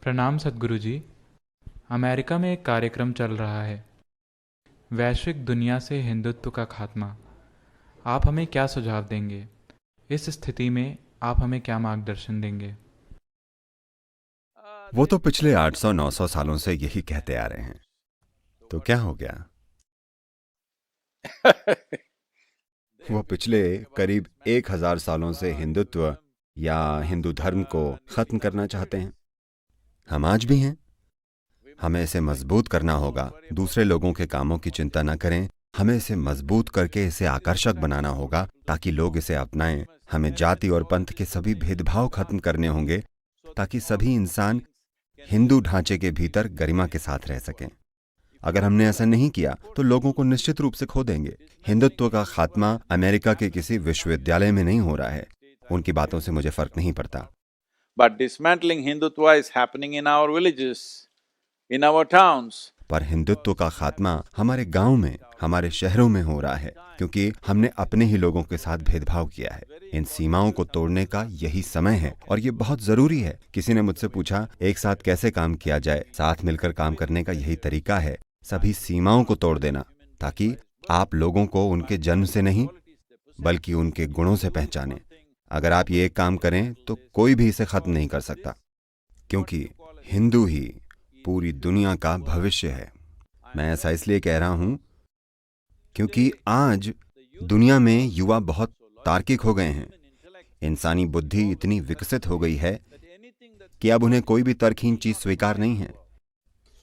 प्रणाम सद्गुरु जी। अमेरिका में एक कार्यक्रम चल रहा है, वैश्विक दुनिया से हिंदुत्व का खात्मा। आप हमें क्या सुझाव देंगे? इस स्थिति में आप हमें क्या मार्गदर्शन देंगे? वो तो पिछले 800-900 सालों से यही कहते आ रहे हैं। तो क्या हो गया? वो पिछले करीब 1000 सालों से हिंदुत्व या हिंदू धर्म को खत्म करना चाहते हैं। हम आज भी हैं। हमें इसे मजबूत करना होगा। दूसरे लोगों के कामों की चिंता न करें। हमें इसे मजबूत करके इसे आकर्षक बनाना होगा ताकि लोग इसे अपनाएं। हमें जाति और पंथ के सभी भेदभाव खत्म करने होंगे ताकि सभी इंसान हिंदू ढांचे के भीतर गरिमा के साथ रह सकें। अगर हमने ऐसा नहीं किया तो लोगों को निश्चित रूप से खो देंगे। हिंदुत्व का खात्मा अमेरिका के किसी विश्वविद्यालय में नहीं हो रहा है। उनकी बातों से मुझे फर्क नहीं पड़ता। But dismantling Hindutva is happening in our villages, in our towns. पर हिंदुत्व का खात्मा हमारे गांव में, हमारे शहरों में हो रहा है, क्योंकि हमने अपने ही लोगों के साथ भेदभाव किया है। इन सीमाओं को तोड़ने का यही समय है और ये बहुत जरूरी है। किसी ने मुझसे पूछा, एक साथ कैसे काम किया जाए? साथ मिलकर काम करने का यही तरीका है, सभी सीमाओं को तोड़ देना, ताकि आप लोगों को उनके जन्म से नहीं बल्कि उनके गुणों से पहचानें। अगर आप ये एक काम करें तो कोई भी इसे खत्म नहीं कर सकता, क्योंकि हिंदू ही पूरी दुनिया का भविष्य है। मैं ऐसा इसलिए कह रहा हूं क्योंकि आज दुनिया में युवा बहुत तार्किक हो गए हैं। इंसानी बुद्धि इतनी विकसित हो गई है कि अब उन्हें कोई भी तर्कहीन चीज स्वीकार नहीं है।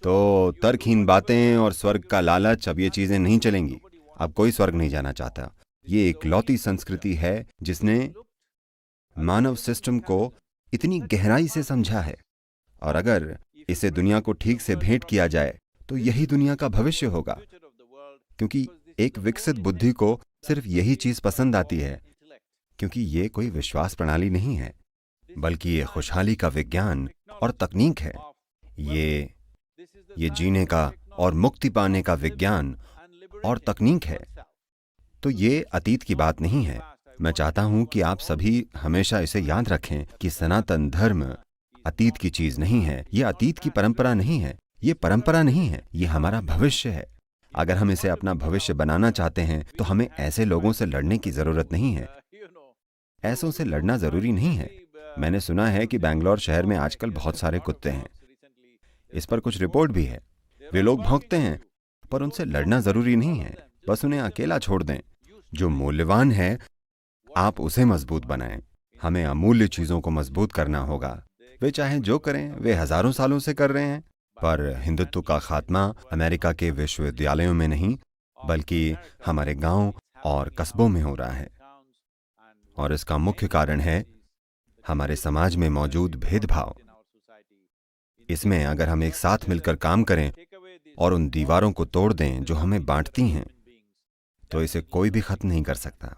तो तर्कहीन बातें और स्वर्ग का लालच, अब ये चीजें नहीं चलेंगी। अब कोई स्वर्ग नहीं जाना चाहता। ये इकलौती संस्कृति है जिसने मानव सिस्टम को इतनी गहराई से समझा है, और अगर इसे दुनिया को ठीक से भेंट किया जाए तो यही दुनिया का भविष्य होगा। क्योंकि एक विकसित बुद्धि को सिर्फ यही चीज पसंद आती है, क्योंकि ये कोई विश्वास प्रणाली नहीं है, बल्कि ये खुशहाली का विज्ञान और तकनीक है। ये जीने का और मुक्ति पाने का विज्ञान और तकनीक है। तो ये अतीत की बात नहीं है। मैं चाहता हूं कि आप सभी हमेशा इसे याद रखें कि सनातन धर्म अतीत की चीज नहीं है। ये अतीत की परंपरा नहीं है, ये परंपरा नहीं है, ये हमारा भविष्य है। अगर हम इसे अपना भविष्य बनाना चाहते हैं तो हमें ऐसे लोगों से लड़ने की जरूरत नहीं है। ऐसों से लड़ना जरूरी नहीं है। मैंने सुना है कि बैंगलोर शहर में आजकल बहुत सारे कुत्ते हैं। इस पर कुछ रिपोर्ट भी है। वे लोग भौंकते हैं, पर उनसे लड़ना जरूरी नहीं है। बस उन्हें अकेला छोड़ दें। जो मूल्यवान है आप उसे मजबूत बनाएं। हमें अमूल्य चीजों को मजबूत करना होगा। वे चाहे जो करें, वे हजारों सालों से कर रहे हैं। पर हिंदुत्व का खात्मा अमेरिका के विश्वविद्यालयों में नहीं, बल्कि हमारे गांव और कस्बों में हो रहा है। और इसका मुख्य कारण है हमारे समाज में मौजूद भेदभाव। इसमें अगर हम एक साथ मिलकर काम करें और उन दीवारों को तोड़ दें जो हमें बांटती हैं, तो इसे कोई भी खत्म नहीं कर सकता।